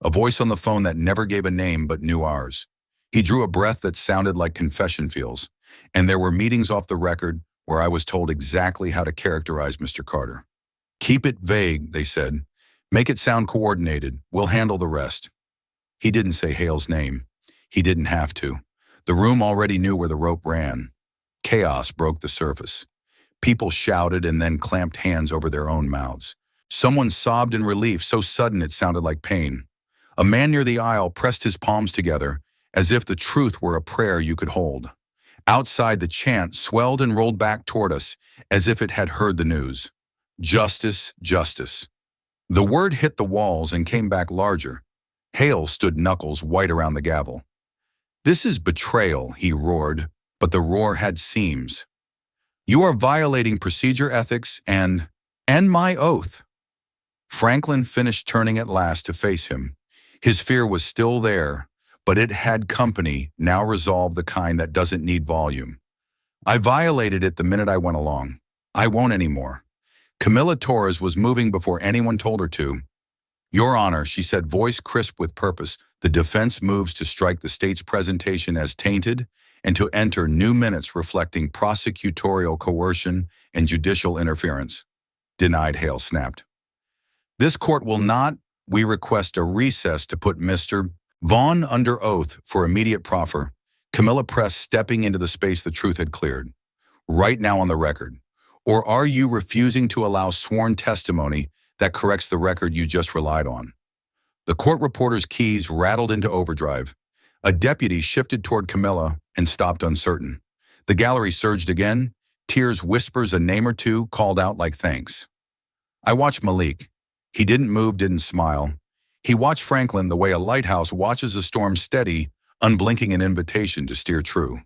a voice on the phone that never gave a name but knew ours. He drew a breath that sounded like confession feels, and there were meetings off the record where I was told exactly how to characterize Mr. Carter. Keep it vague, they said. Make it sound coordinated. We'll handle the rest. He didn't say Hale's name. He didn't have to. The room already knew where the rope ran. Chaos broke the surface. People shouted and then clamped hands over their own mouths. Someone sobbed in relief so sudden it sounded like pain. A man near the aisle pressed his palms together as if the truth were a prayer you could hold. Outside, the chant swelled and rolled back toward us as if it had heard the news. Justice, justice. The word hit the walls and came back larger. Hale stood knuckles white around the gavel. This is betrayal, he roared, but the roar had seams. You are violating procedure ethics and my oath. Franklin finished turning at last to face him. His fear was still there, but it had company, now resolved, the kind that doesn't need volume. I violated it the minute I went along. I won't anymore. Camilla Torres was moving before anyone told her to. Your Honor, she said, voice crisp with purpose, the defense moves to strike the state's presentation as tainted and to enter new minutes reflecting prosecutorial coercion and judicial interference. Denied, Hale snapped. This court will not. We request a recess to put Mr. Vaughn under oath for immediate proffer. Camilla pressed, stepping into the space the truth had cleared. Right now on the record. Or are you refusing to allow sworn testimony that corrects the record you just relied on? The court reporter's keys rattled into overdrive. A deputy shifted toward Camilla and stopped uncertain. The gallery surged again. Tears, whispers, a name or two called out like thanks. I watched Malik. He didn't move, didn't smile. He watched Franklin the way a lighthouse watches a storm steady, unblinking an invitation to steer true.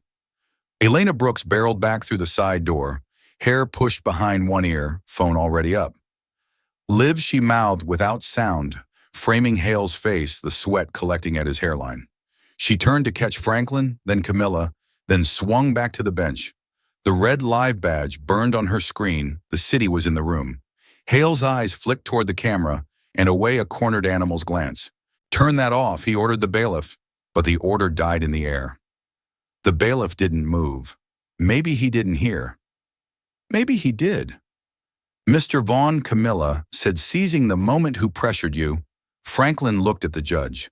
Elena Brooks barreled back through the side door, hair pushed behind one ear, phone already up. Liv, she mouthed without sound, framing Hale's face, the sweat collecting at his hairline. She turned to catch Franklin, then Camilla, then swung back to the bench. The red live badge burned on her screen. The city was in the room. Hale's eyes flicked toward the camera and away a cornered animal's glance. Turn that off, he ordered the bailiff, but the order died in the air. The bailiff didn't move. Maybe he didn't hear. Maybe he did. Mr. Vaughn, Camilla said, seizing the moment, who pressured you? Franklin looked at the judge,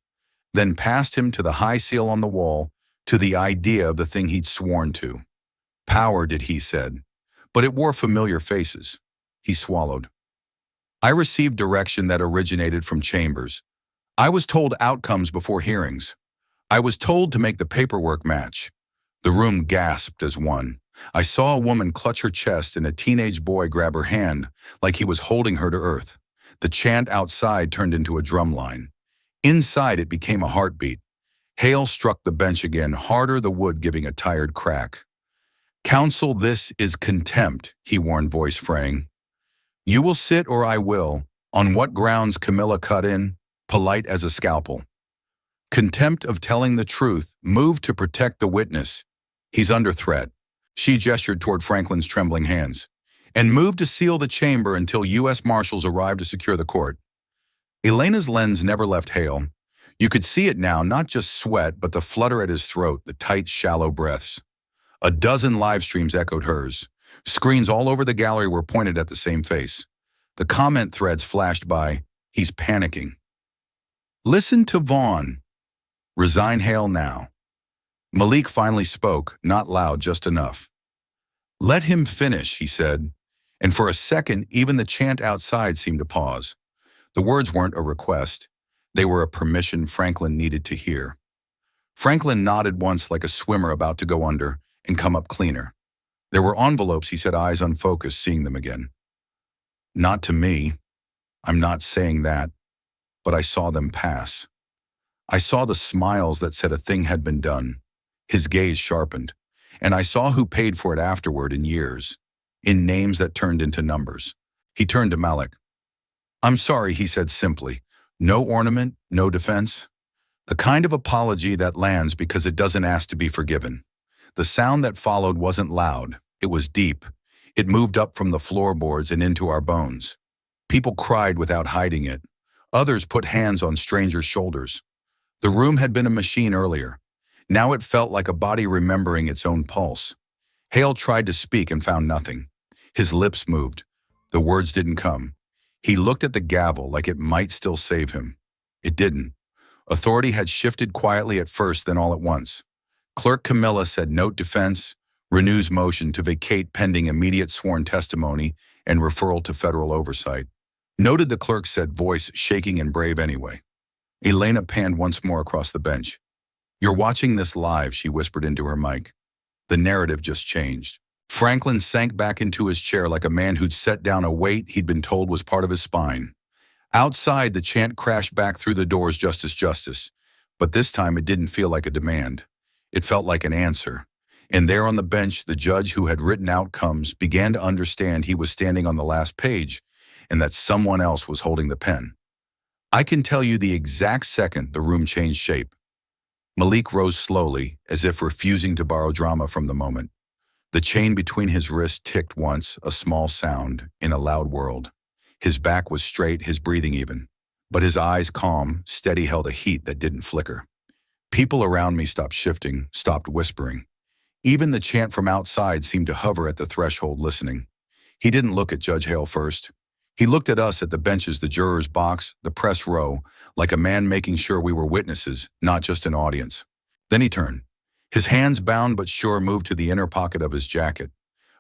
then passed him to the high seal on the wall, to the idea of the thing he'd sworn to. Power, did he said, but it wore familiar faces. He swallowed. I received direction that originated from chambers. I was told outcomes before hearings. I was told to make the paperwork match. The room gasped as one. I saw a woman clutch her chest and a teenage boy grab her hand like he was holding her to earth. The chant outside turned into a drum line. Inside it became a heartbeat. Hale struck the bench again, harder, the wood giving a tired crack. Counsel, this is contempt, he warned, voice fraying. You will sit or I will. On what grounds? Camilla cut in, polite as a scalpel. Contempt of telling the truth, moved to protect the witness. He's under threat. She gestured toward Franklin's trembling hands. And moved to seal the chamber until U.S. Marshals arrived to secure the court. Elena's lens never left Hale. You could see it now, not just sweat, but the flutter at his throat, the tight, shallow breaths. A dozen live streams echoed hers. Screens all over the gallery were pointed at the same face. The comment threads flashed by. He's panicking. Listen to Vaughn. Resign Hale now. Malik finally spoke, not loud, just enough. Let him finish, he said, and for a second even the chant outside seemed to pause. The words weren't a request. They were a permission Franklin needed to hear. Franklin nodded once like a swimmer about to go under and come up cleaner. There were envelopes, he said, eyes unfocused, seeing them again. Not to me. I'm not saying that, but I saw them pass. I saw the smiles that said a thing had been done. His gaze sharpened, and I saw who paid for it afterward in years, in names that turned into numbers. He turned to Malik. I'm sorry, he said simply. No ornament, no defense. The kind of apology that lands because it doesn't ask to be forgiven. The sound that followed wasn't loud. It was deep. It moved up from the floorboards and into our bones. People cried without hiding it. Others put hands on strangers' shoulders. The room had been a machine earlier. Now it felt like a body remembering its own pulse. Hale tried to speak and found nothing. His lips moved. The words didn't come. He looked at the gavel like it might still save him. It didn't. Authority had shifted quietly at first, then all at once. Clerk Camilla said note defense, renews motion to vacate pending immediate sworn testimony and referral to federal oversight. Noted, the clerk said, voice shaking and brave anyway. Elena panned once more across the bench. You're watching this live, she whispered into her mic. The narrative just changed. Franklin sank back into his chair like a man who'd set down a weight he'd been told was part of his spine. Outside, the chant crashed back through the doors, justice, justice. But this time it didn't feel like a demand. It felt like an answer. And there on the bench, the judge who had written outcomes began to understand he was standing on the last page and that someone else was holding the pen. I can tell you the exact second the room changed shape. Malik rose slowly, as if refusing to borrow drama from the moment. The chain between his wrists ticked once, a small sound, in a loud world. His back was straight, his breathing even. But his eyes, calm, steady, held a heat that didn't flicker. People around me stopped shifting, stopped whispering. Even the chant from outside seemed to hover at the threshold, listening. He didn't look at Judge Hale first. He looked at us at the benches, the jurors' box, the press row, like a man making sure we were witnesses, not just an audience. Then he turned. His hands, bound but sure, moved to the inner pocket of his jacket.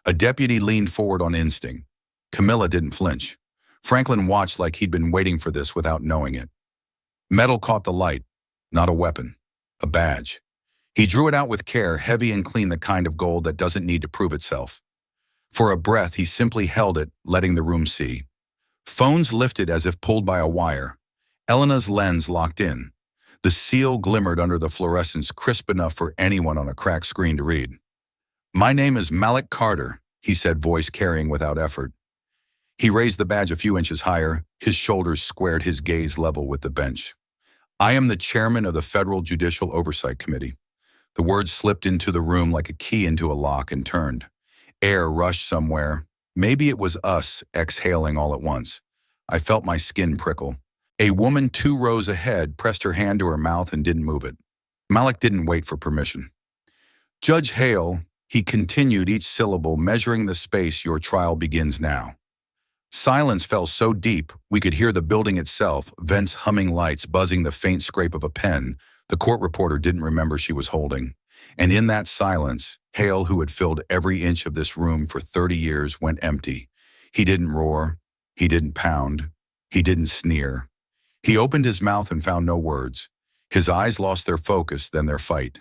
A deputy leaned forward on instinct. Camilla didn't flinch. Franklin watched like he'd been waiting for this without knowing it. Metal caught the light. Not a weapon. A badge. He drew it out with care, heavy and clean, the kind of gold that doesn't need to prove itself. For a breath, he simply held it, letting the room see. Phones lifted as if pulled by a wire. Elena's lens locked in. The seal glimmered under the fluorescence, crisp enough for anyone on a cracked screen to read. My name is Malik Carter, he said, voice carrying without effort. He raised the badge a few inches higher, his shoulders squared, his gaze level with the bench. I am the chairman of the Federal Judicial Oversight Committee. The words slipped into the room like a key into a lock and turned. Air rushed somewhere. Maybe it was us, exhaling all at once. I felt my skin prickle. A woman 2 rows ahead pressed her hand to her mouth and didn't move it. Malik didn't wait for permission. Judge Hale, he continued, each syllable measuring the space, your trial begins now. Silence fell so deep we could hear the building itself, vents humming, lights buzzing, the faint scrape of a pen the court reporter didn't remember she was holding. And in that silence, Hale, who had filled every inch of this room for 30 years, went empty. He didn't roar. He didn't pound. He didn't sneer. He opened his mouth and found no words. His eyes lost their focus, then their fight.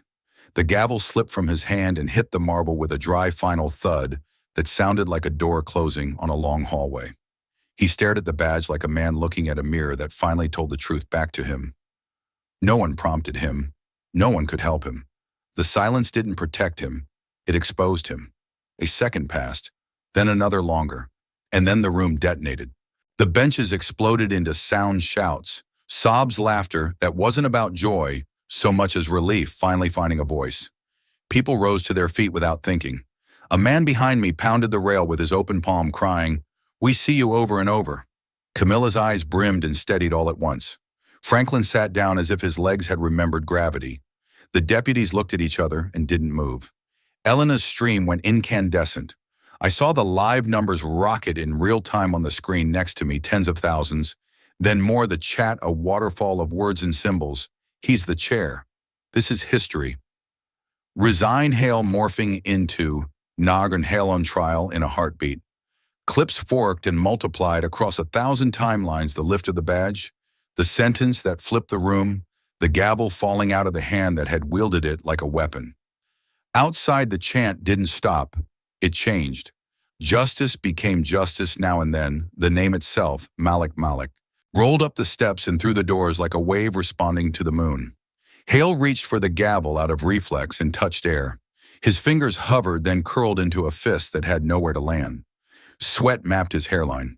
The gavel slipped from his hand and hit the marble with a dry final thud that sounded like a door closing on a long hallway. He stared at the badge like a man looking at a mirror that finally told the truth back to him. No one prompted him. No one could help him. The silence didn't protect him. It exposed him. A second passed, then another longer, and then the room detonated. The benches exploded into sound shouts, sobs, laughter that wasn't about joy so much as relief finally finding a voice. People rose to their feet without thinking. A man behind me pounded the rail with his open palm, crying, "We see you," over and over. Camilla's eyes brimmed and steadied all at once. Franklin sat down as if his legs had remembered gravity. The deputies looked at each other and didn't move. Elena's stream went incandescent. I saw the live numbers rocket in real time on the screen next to me, tens of thousands. Then more, the chat, a waterfall of words and symbols. He's the chair. This is history. Resign Hale morphing into Noggin Hale on trial in a heartbeat. Clips forked and multiplied across 1,000 timelines, the lift of the badge, the sentence that flipped the room, the gavel falling out of the hand that had wielded it like a weapon. Outside, the chant didn't stop. It changed. Justice became justice now and then. The name itself, Malik Malik, rolled up the steps and through the doors like a wave responding to the moon. Hale reached for the gavel out of reflex and touched air. His fingers hovered, then curled into a fist that had nowhere to land. Sweat mapped his hairline.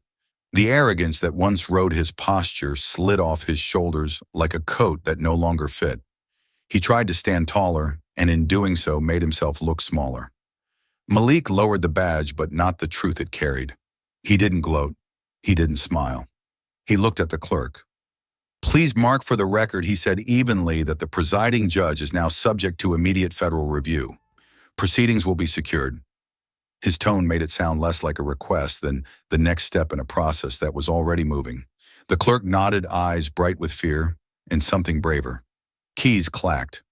The arrogance that once rode his posture slid off his shoulders like a coat that no longer fit. He tried to stand taller, and in doing so made himself look smaller. Malik lowered the badge, but not the truth it carried. He didn't gloat. He didn't smile. He looked at the clerk. Please mark for the record, he said evenly, that the presiding judge is now subject to immediate federal review. Proceedings will be secured. His tone made it sound less like a request than the next step in a process that was already moving. The clerk nodded, eyes bright with fear and something braver. Keys clacked.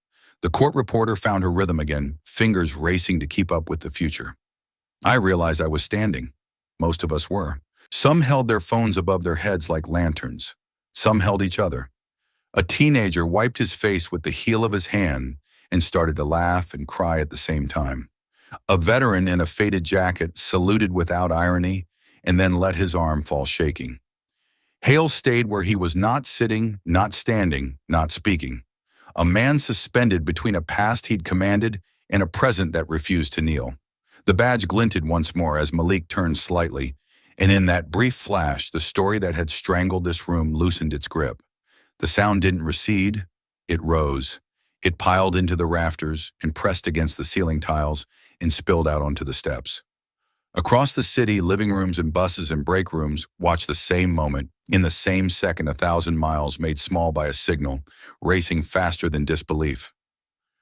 The court reporter found her rhythm again, fingers racing to keep up with the future. I realized I was standing. Most of us were. Some held their phones above their heads like lanterns. Some held each other. A teenager wiped his face with the heel of his hand and started to laugh and cry at the same time. A veteran in a faded jacket saluted without irony and then let his arm fall shaking. Hale stayed where he was, not sitting, not standing, not speaking. A man suspended between a past he'd commanded and a present that refused to kneel. The badge glinted once more as Malik turned slightly, and in that brief flash, the story that had strangled this room loosened its grip. The sound didn't recede, it rose. It piled into the rafters and pressed against the ceiling tiles and spilled out onto the steps. Across the city, living rooms and buses and break rooms watched the same moment, in the same second, 1,000 miles made small by a signal, racing faster than disbelief.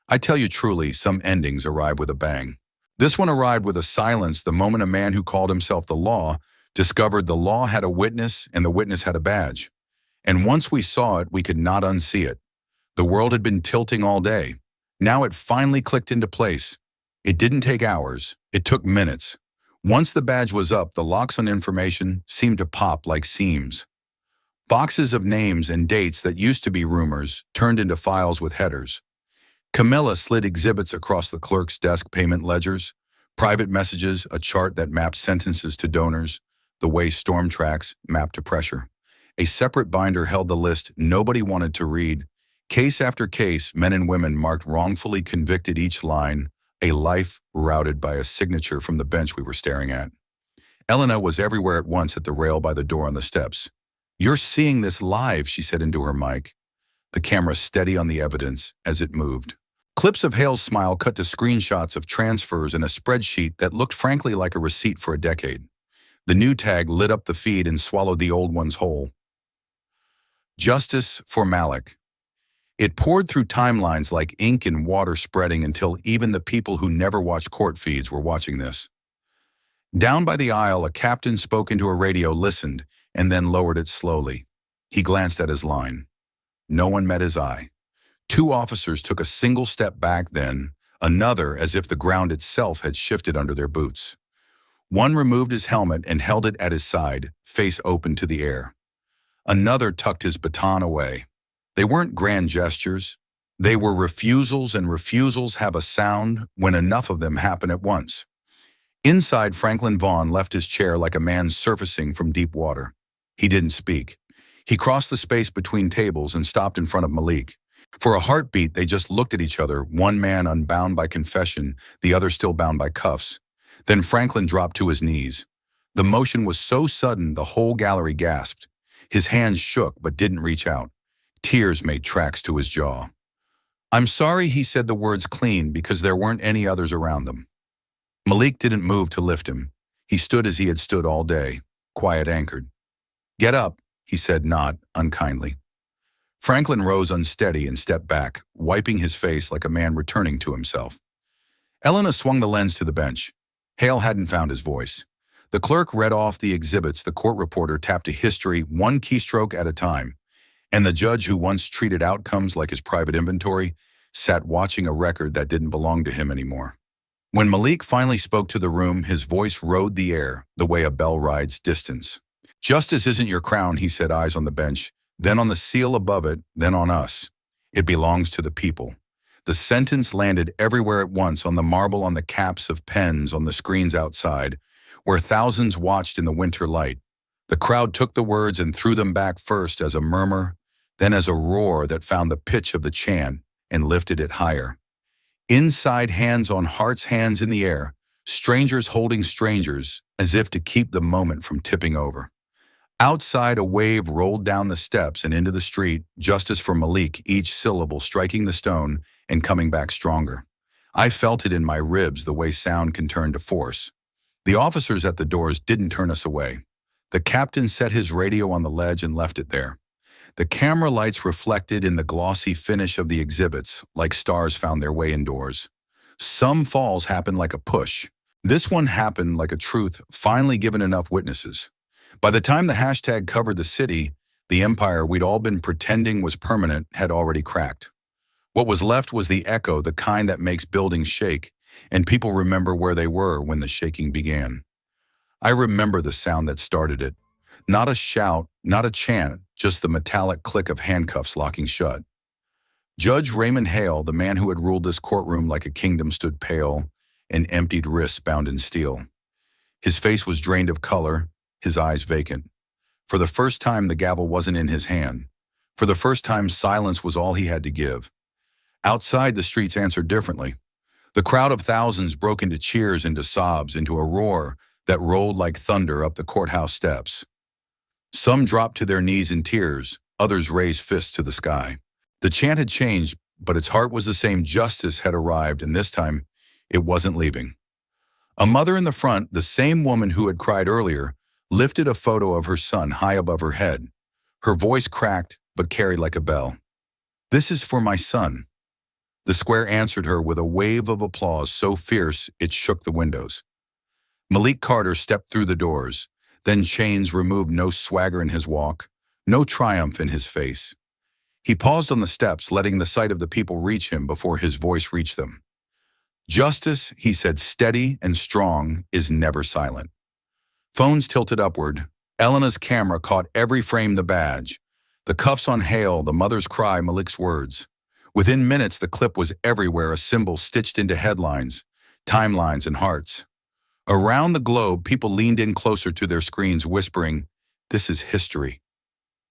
I tell you truly, some endings arrive with a bang. This one arrived with a silence the moment a man who called himself the law discovered the law had a witness and the witness had a badge. And once we saw it, we could not unsee it. The world had been tilting all day. Now it finally clicked into place. It didn't take hours. It took minutes. Once the badge was up, the locks on information seemed to pop like seams. Boxes of names and dates that used to be rumors turned into files with headers. Camilla slid exhibits across the clerk's desk: payment ledgers, private messages, a chart that mapped sentences to donors, the way storm tracks mapped to pressure. A separate binder held the list nobody wanted to read. Case after case, men and women marked wrongfully convicted, each line a life routed by a signature from the bench we were staring at. Elena was everywhere at once at the rail by the door on the steps. "You're seeing this live," she said into her mic, the camera steady on the evidence as it moved. Clips of Hale's smile cut to screenshots of transfers and a spreadsheet that looked frankly like a receipt for a decade. The new tag lit up the feed and swallowed the old ones whole. Justice for Malik. It poured through timelines like ink and water, spreading until even the people who never watch court feeds were watching this. Down by the aisle, a captain spoke into a radio, listened, and then lowered it slowly. He glanced at his line. No one met his eye. Two officers took a single step back, then another, as if the ground itself had shifted under their boots. One removed his helmet and held it at his side, face open to the air. Another tucked his baton away. They weren't grand gestures. They were refusals, and refusals have a sound when enough of them happen at once. Inside, Franklin Vaughn left his chair like a man surfacing from deep water. He didn't speak. He crossed the space between tables and stopped in front of Malik. For a heartbeat, they just looked at each other, one man unbound by confession, the other still bound by cuffs. Then Franklin dropped to his knees. The motion was so sudden the whole gallery gasped. His hands shook but didn't reach out. Tears made tracks to his jaw. "I'm sorry," he said the words clean because there weren't any others around them. Malik didn't move to lift him. He stood as he had stood all day, quiet, anchored. "Get up," he said, not unkindly. Franklin rose unsteady and stepped back, wiping his face like a man returning to himself. Elena swung the lens to the bench. Hale hadn't found his voice. The clerk read off the exhibits. The court reporter tapped a history, one keystroke at a time. And the judge, who once treated outcomes like his private inventory, sat watching a record that didn't belong to him anymore. When Malik finally spoke to the room, his voice rode the air the way a bell rides distance. "Justice isn't your crown," he said, eyes on the bench, then on the seal above it, then on us. "It belongs to the people." The sentence landed everywhere at once, on the marble, on the caps of pens, on the screens outside, where thousands watched in the winter light. The crowd took the words and threw them back, first as a murmur, then as a roar that found the pitch of the chant and lifted it higher. Inside, hands on hearts, hands in the air, strangers holding strangers, as if to keep the moment from tipping over. Outside, a wave rolled down the steps and into the street, justice for Malik, each syllable striking the stone and coming back stronger. I felt it in my ribs, the way sound can turn to force. The officers at the doors didn't turn us away. The captain set his radio on the ledge and left it there. The camera lights reflected in the glossy finish of the exhibits, like stars found their way indoors. Some falls happened like a push. This one happened like a truth finally given enough witnesses. By the time the hashtag covered the city, the empire we'd all been pretending was permanent had already cracked. What was left was the echo, the kind that makes buildings shake, and people remember where they were when the shaking began. I remember the sound that started it. Not a shout, not a chant, just the metallic click of handcuffs locking shut. Judge Raymond Hale, the man who had ruled this courtroom like a kingdom, stood pale, and emptied wrists bound in steel. His face was drained of color, his eyes vacant. For the first time, the gavel wasn't in his hand. For the first time, silence was all he had to give. Outside, the streets answered differently. The crowd of thousands broke into cheers, into sobs, into a roar that rolled like thunder up the courthouse steps. Some dropped to their knees in tears, others raised fists to the sky. The chant had changed, but its heart was the same. Justice had arrived, and this time, it wasn't leaving. A mother in the front, the same woman who had cried earlier, lifted a photo of her son high above her head. Her voice cracked, but carried like a bell. "This is for my son." The square answered her with a wave of applause so fierce it shook the windows. Malik Carter stepped through the doors. Then Chains removed no swagger in his walk, no triumph in his face. He paused on the steps, letting the sight of the people reach him before his voice reached them. "Justice," he said, steady and strong, "is never silent." Phones tilted upward. Elena's camera caught every frame, the badge. The cuffs on Hale, the mother's cry, Malik's words. Within minutes, the clip was everywhere, a symbol stitched into headlines, timelines, and hearts. Around the globe, people leaned in closer to their screens, whispering, "This is history."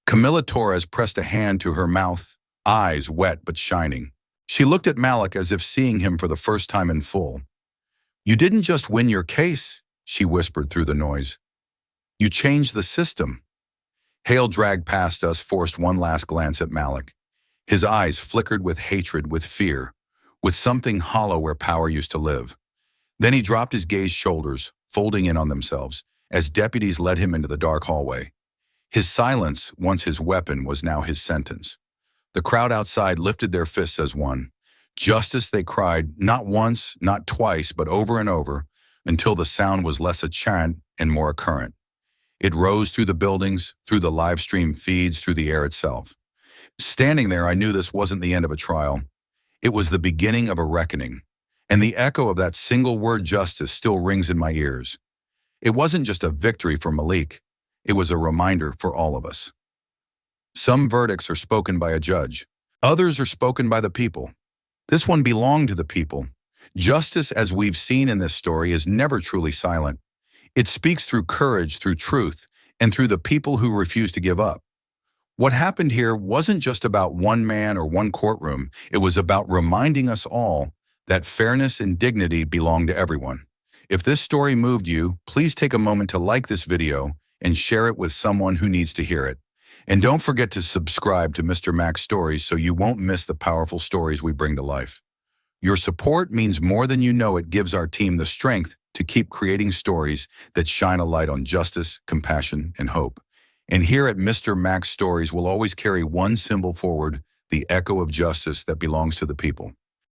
Camila Torres pressed a hand to her mouth, eyes wet but shining. She looked at Malik as if seeing him for the first time in full. "You didn't just win your case," she whispered through the noise. "You changed the system." Hale dragged past us, forced one last glance at Malik. His eyes flickered with hatred, with fear, with something hollow where power used to live. Then he dropped his gaze, shoulders folding in on themselves, as deputies led him into the dark hallway. His silence, once his weapon, was now his sentence. The crowd outside lifted their fists as one. "Justice," they cried, not once, not twice, but over and over, until the sound was less a chant and more a current. It rose through the buildings, through the live stream feeds, through the air itself. Standing there, I knew this wasn't the end of a trial. It was the beginning of a reckoning. And the echo of that single word, justice, still rings in my ears. It wasn't just a victory for Malik. It was a reminder for all of us. Some verdicts are spoken by a judge. Others are spoken by the people. This one belonged to the people. Justice, as we've seen in this story, is never truly silent. It speaks through courage, through truth, and through the people who refuse to give up. What happened here wasn't just about one man or one courtroom. It was about reminding us all that fairness and dignity belong to everyone. If this story moved you, please take a moment to like this video and share it with someone who needs to hear it. And don't forget to subscribe to Mr. Mac's Stories so you won't miss the powerful stories we bring to life. Your support means more than you know. It gives our team the strength to keep creating stories that shine a light on justice, compassion, and hope. And here at Mr. Mac's Stories, we'll always carry one symbol forward, the echo of justice that belongs to the people.